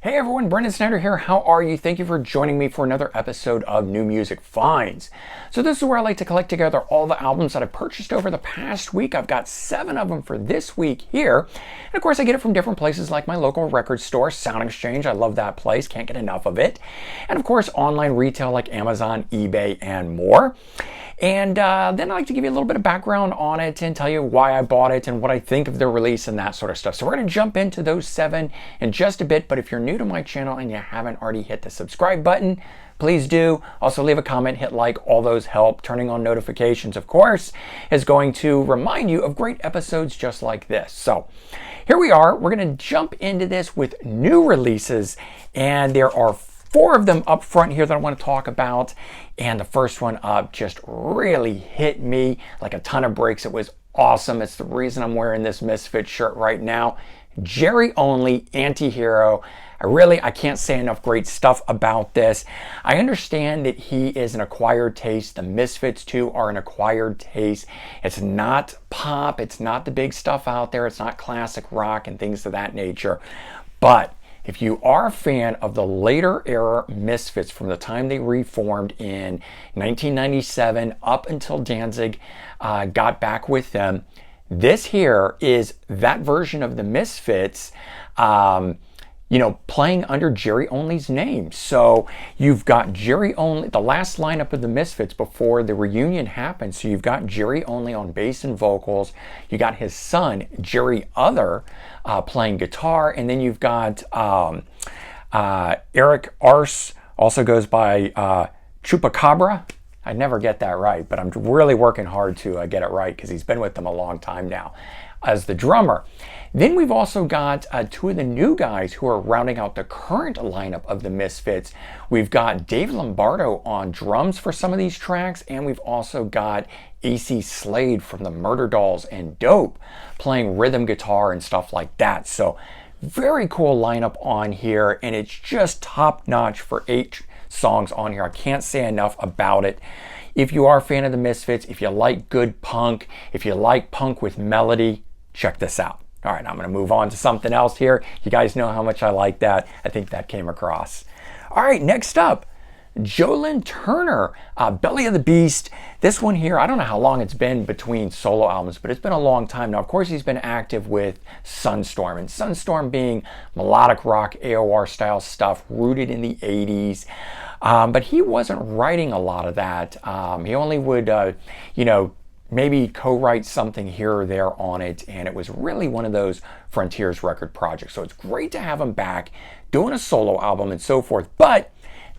Hey everyone, Brendan Snyder here. How are you? Thank you for joining me for another episode of New Music Finds. So this is where I like to collect together all the albums that I purchased over the past week. I've got 7 of them for this week here. And of course I get it from different places like my local record store, Sound Exchange. I love that place, can't get enough of it. And of course online retail like Amazon, eBay, and more. And then I like to give you a little bit of background on it and tell you why I bought it and what I think of the release and that sort of stuff. So we're going to jump into those 7 in just a bit. But if you're new to my channel and you haven't already hit the subscribe button, please do. Also leave a comment, hit like, all those help. Turning on notifications, of course, is going to remind you of great episodes just like this. So here we are. We're going to jump into this with new releases, and there are 4 of them up front here that I want to talk about. And the first one up just really hit me like a ton of bricks. It was awesome. It's the reason I'm wearing this Misfits shirt right now. Jerry Only, Anti-Hero. I can't say enough great stuff about this. I understand that he is an acquired taste. The Misfits too are an acquired taste. It's not pop. It's not the big stuff out there. It's not classic rock and things of that nature. But if you are a fan of the later era Misfits from the time they reformed in 1997 up until Danzig got back with them, this here is that version of the Misfits, playing under Jerry Only's name. So you've got Jerry Only, the last lineup of the Misfits before the reunion happened. So you've got Jerry Only on bass and vocals. You got his son, Jerry Other, playing guitar. And then you've got Eric Arce, also goes by Chupacabra. I never get that right, but I'm really working hard to get it right because he's been with them a long time now as the drummer. Then we've also got 2 of the new guys who are rounding out the current lineup of the Misfits. We've got Dave Lombardo on drums for some of these tracks, and we've also got AC Slade from the Murder Dolls and Dope playing rhythm guitar and stuff like that. So very cool lineup on here, and it's just top notch for 8 songs on here. I can't say enough about it. If you are a fan of the Misfits, if you like good punk, if you like punk with melody, check this out. All right, I'm going to move on to something else here. You guys know how much I like that. I think that came across. All right, next up, Joe Lynn Turner, Belly of the Beast. This one here, I don't know how long it's been between solo albums, but it's been a long time now. Of course, he's been active with Sunstorm, and Sunstorm being melodic rock, AOR style stuff, rooted in the 80s. But he wasn't writing a lot of that. He only would, maybe co-write something here or there on it, and it was really one of those Frontiers record projects. So it's great to have him back doing a solo album and so forth. But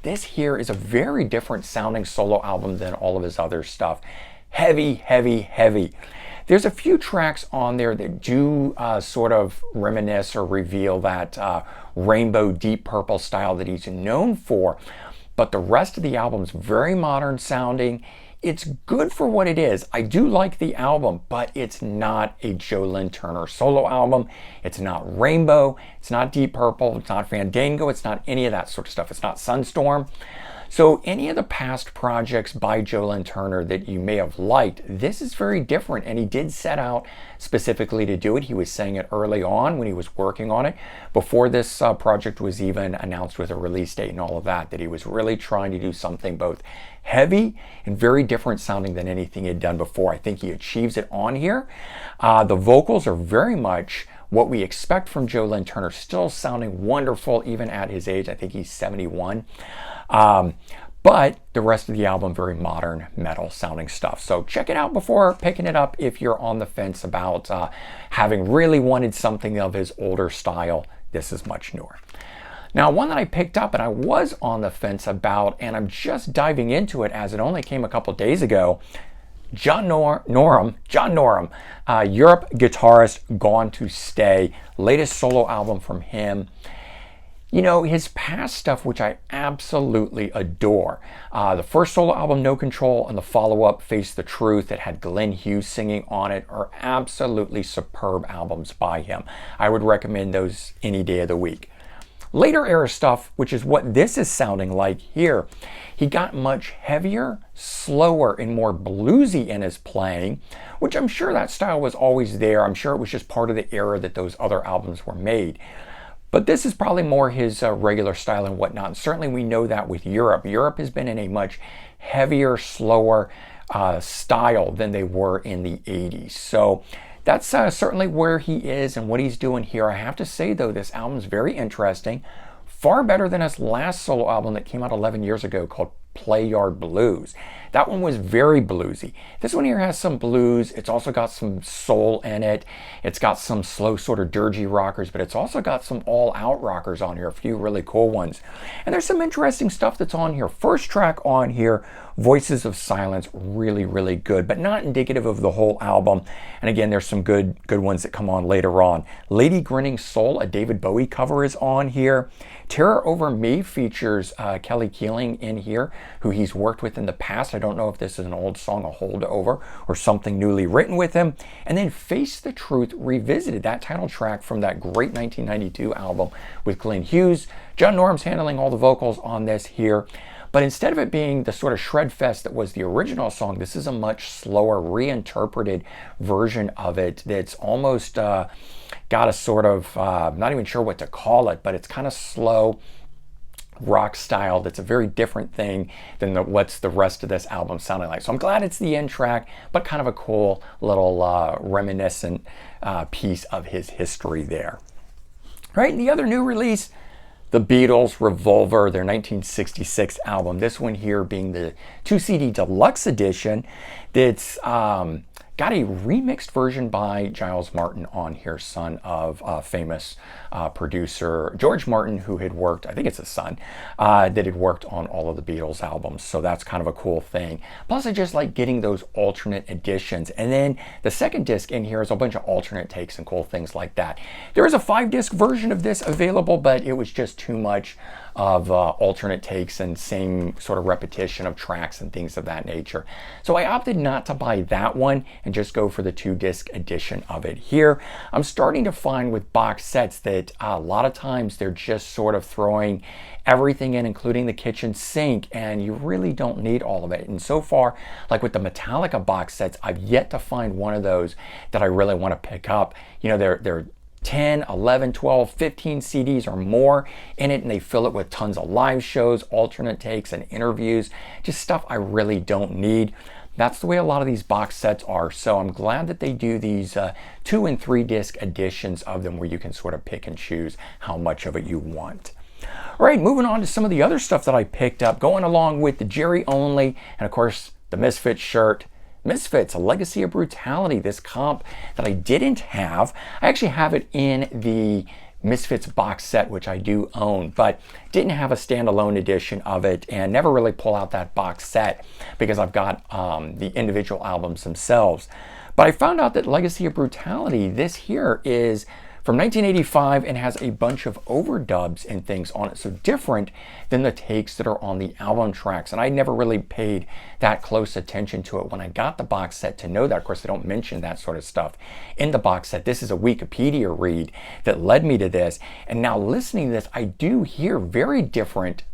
this here is a very different sounding solo album than all of his other stuff. Heavy, heavy, heavy. There's a few tracks on there that do sort of reminisce or reveal that rainbow deep purple style that he's known for. But the rest of the album's very modern sounding. It's good for what it is. I do like the album, but it's not a Joe Lynn Turner solo album. It's not Rainbow. It's not Deep Purple. It's not Fandango. It's not any of that sort of stuff. It's not Sunstorm. So any of the past projects by Joe Lynn Turner that you may have liked, this is very different, and he did set out specifically to do it. He was saying it early on when he was working on it, before this project was even announced with a release date and all of that, that he was really trying to do something both heavy and very different sounding than anything he had done before. I think he achieves it on here. The vocals are very much what we expect from Joe Lynn Turner, still sounding wonderful even at his age. I think he's 71. But the rest of the album, very modern metal sounding stuff. So check it out before picking it up if you're on the fence about having really wanted something of his older style. This is much newer. Now, one that I picked up and I was on the fence about, and I'm just diving into it as it only came a couple days ago, John Norum, Europe guitarist, Gone to Stay, latest solo album from him. You know, his past stuff, which I absolutely adore. The first solo album, No Control, and the follow-up, Face the Truth, that had Glenn Hughes singing on it, are absolutely superb albums by him. I would recommend those any day of the week. Later era stuff, which is what this is sounding like here, he got much heavier, slower, and more bluesy in his playing, which I'm sure that style was always there. I'm sure it was just part of the era that those other albums were made. But this is probably more his regular style and whatnot. And certainly we know that with Europe. Europe has been in a much heavier, slower style than they were in the 80s. So that's certainly where he is and what he's doing here. I have to say, though, this album's very interesting. Far better than his last solo album that came out 11 years ago called Play Yard Blues. That one was very bluesy. This one here has some blues. It's also got some soul in it. It's got some slow sort of dirgy rockers, but it's also got some all-out rockers on here, a few really cool ones. And there's some interesting stuff that's on here. First track on here, Voices of Silence, really, really good, but not indicative of the whole album. And again, there's some good ones that come on later on. Lady Grinning Soul, a David Bowie cover, is on here. Terror Over Me features Kelly Keeling in here, who he's worked with in the past. I don't know if this is an old song, a holdover, or something newly written with him. And then Face the Truth Revisited, that title track from that great 1992 album with Glenn Hughes. John Norum's handling all the vocals on this here. But instead of it being the sort of shred fest that was the original song, this is a much slower, reinterpreted version of it that's almost got a sort of, not even sure what to call it, but it's kind of slow rock style that's a very different thing than what's the rest of this album sounding like. So I'm glad it's the end track, but kind of a cool little reminiscent piece of his history there. All right, and the other new release, the Beatles, Revolver, their 1966 album. This one here being the 2-CD deluxe edition that's got a remixed version by Giles Martin on here, son of famous producer George Martin, who had worked, I think it's his son, that had worked on all of the Beatles albums. So that's kind of a cool thing. Plus, I just like getting those alternate editions. And then the second disc in here is a bunch of alternate takes and cool things like that. There is a 5-disc version of this available, but it was just too much of alternate takes and same sort of repetition of tracks and things of that nature. So I opted not to buy that one and just go for the 2-disc edition of it here. I'm starting to find with box sets that a lot of times they're just sort of throwing everything in, including the kitchen sink, and you really don't need all of it. And so far, like with the Metallica box sets, I've yet to find one of those that I really want to pick up. You know, they're 10, 11, 12, 15 CDs or more in it, and they fill it with tons of live shows, alternate takes, and interviews, just stuff I really don't need. That's the way a lot of these box sets are, so I'm glad that they do these 2- and 3-disc editions of them where you can sort of pick and choose how much of it you want. All right, moving on to some of the other stuff that I picked up, going along with the Jerry Only, and of course the Misfits shirt. Misfits, A Legacy of Brutality, this comp that I didn't have. I actually have it in the Misfits box set, which I do own, but didn't have a standalone edition of it and never really pull out that box set because I've got the individual albums themselves. But I found out that Legacy of Brutality, this here is from 1985 and has a bunch of overdubs and things on it, so different than the takes that are on the album tracks. And I never really paid that close attention to it when I got the box set to know that. Of course, they don't mention that sort of stuff in the box set. This is a Wikipedia read that led me to this. And now listening to this, I do hear very different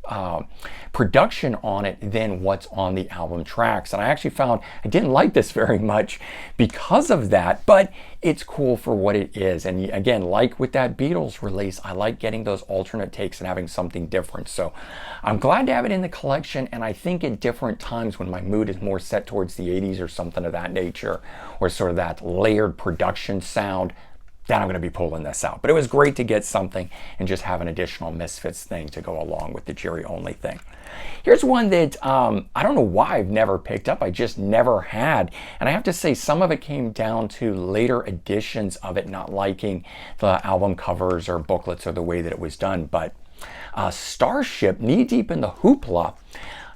production on it than what's on the album tracks. And I actually found I didn't like this very much because of that, but it's cool for what it is. And again, like with that Beatles release, I like getting those alternate takes and having something different. So I'm glad to have it in the collection, and I think at different times when my mood is more set towards the 80s or something of that nature, or sort of that layered production sound, then I'm going to be pulling this out. But it was great to get something and just have an additional Misfits thing to go along with the Jerry Only thing. Here's one that I don't know why I've never picked up. I just never had. And I have to say some of it came down to later editions of it not liking the album covers or booklets or the way that it was done. But Starship, Knee Deep in the Hoopla.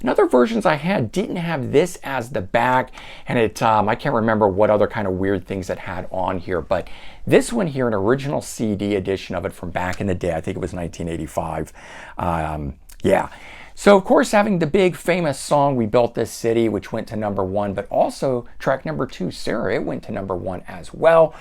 Another versions I had didn't have this as the back, and it I can't remember what other kind of weird things it had on here, but this one here, an original CD edition of it from back in the day, I think it was 1985. Yeah. So of course, having the big famous song We Built This City, which went to #1, but also track #2, Sarah, it went to #1 as well.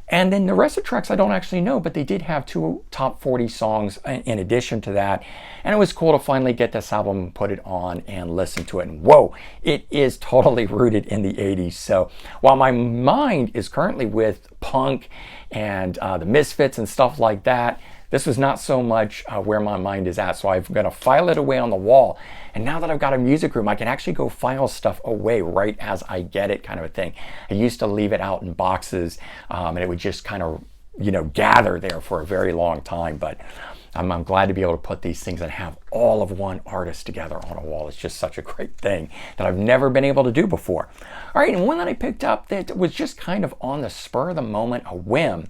And then the rest of the tracks I don't actually know, but they did have 2 top 40 songs in addition to that. And it was cool to finally get this album, put it on, and listen to it. And whoa, it is totally rooted in the 80s. So while my mind is currently with punk and the Misfits and stuff like that, This was not so much where my mind is at, so I'm going to file it away on the wall. And now that I've got a music room, I can actually go file stuff away right as I get it, kind of a thing. I used to leave it out in boxes, and it would just kind of, you know, gather there for a very long time. But I'm glad to be able to put these things and have all of one artist together on a wall. It's just such a great thing that I've never been able to do before. All right, and one that I picked up that was just kind of on the spur of the moment, a whim.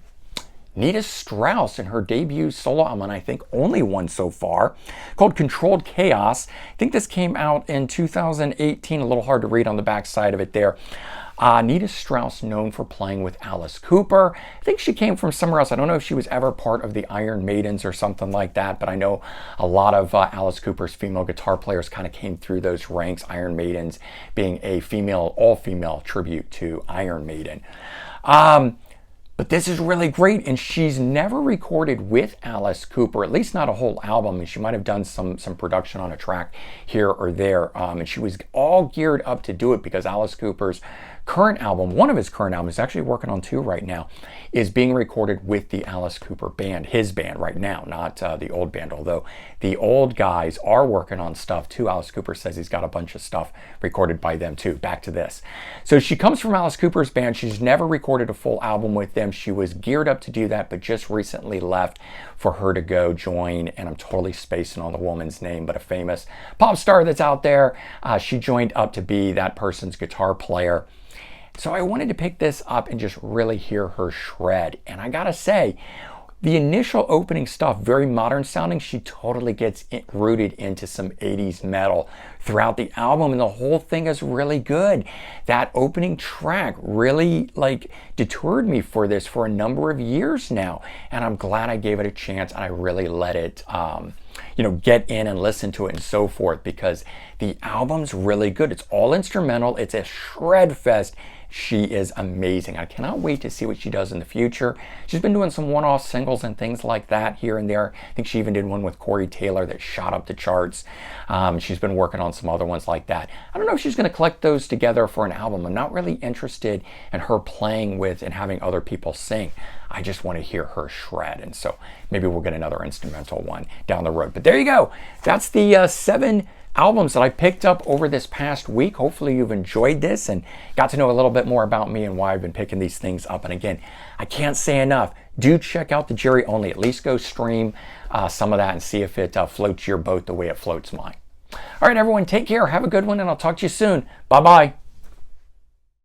Nita Strauss in her debut solo album, and I think only one so far, called Controlled Chaos. I think this came out in 2018, a little hard to read on the back side of it there. Nita Strauss, known for playing with Alice Cooper. I think she came from somewhere else. I don't know if she was ever part of the Iron Maidens or something like that, but I know a lot of Alice Cooper's female guitar players kind of came through those ranks, Iron Maidens being a female, all-female tribute to Iron Maiden. But this is really great, and she's never recorded with Alice Cooper, at least not a whole album, and she might have done some production on a track here or there, and she was all geared up to do it because Alice Cooper's current album, one of his current albums, actually working on 2 right now, is being recorded with the Alice Cooper band, his band right now, not the old band, although the old guys are working on stuff too. Alice Cooper says he's got a bunch of stuff recorded by them too. Back to this. So she comes from Alice Cooper's band. She's never recorded a full album with them. She was geared up to do that, but just recently left for her to go join, and I'm totally spacing on the woman's name, but a famous pop star that's out there. She joined up to be that person's guitar player. So I wanted to pick this up and just really hear her shred. And I gotta say, the initial opening stuff, very modern sounding, she totally gets rooted into some 80s metal throughout the album, and the whole thing is really good. That opening track really detoured me for this for a number of years now, and I'm glad I gave it a chance and I really let it get in and listen to it and so forth, because the album's really good. It's all instrumental. It's a shred fest. She is amazing. I cannot wait to see what she does in the future. She's been doing some one-off singles and things like that here and there. I think she even did one with Corey Taylor that shot up the charts. She's been working on some other ones like that. I don't know if she's going to collect those together for an album. I'm not really interested in her playing with and having other people sing. I just want to hear her shred, and so maybe we'll get another instrumental one down the road. But there you go. That's the 7 albums that I picked up over this past week. Hopefully you've enjoyed this and got to know a little bit more about me and why I've been picking these things up. And again, I can't say enough. Do check out the Jerry Only. At least go stream some of that and see if it floats your boat the way it floats mine. All right, everyone, take care. Have a good one, and I'll talk to you soon. Bye-bye.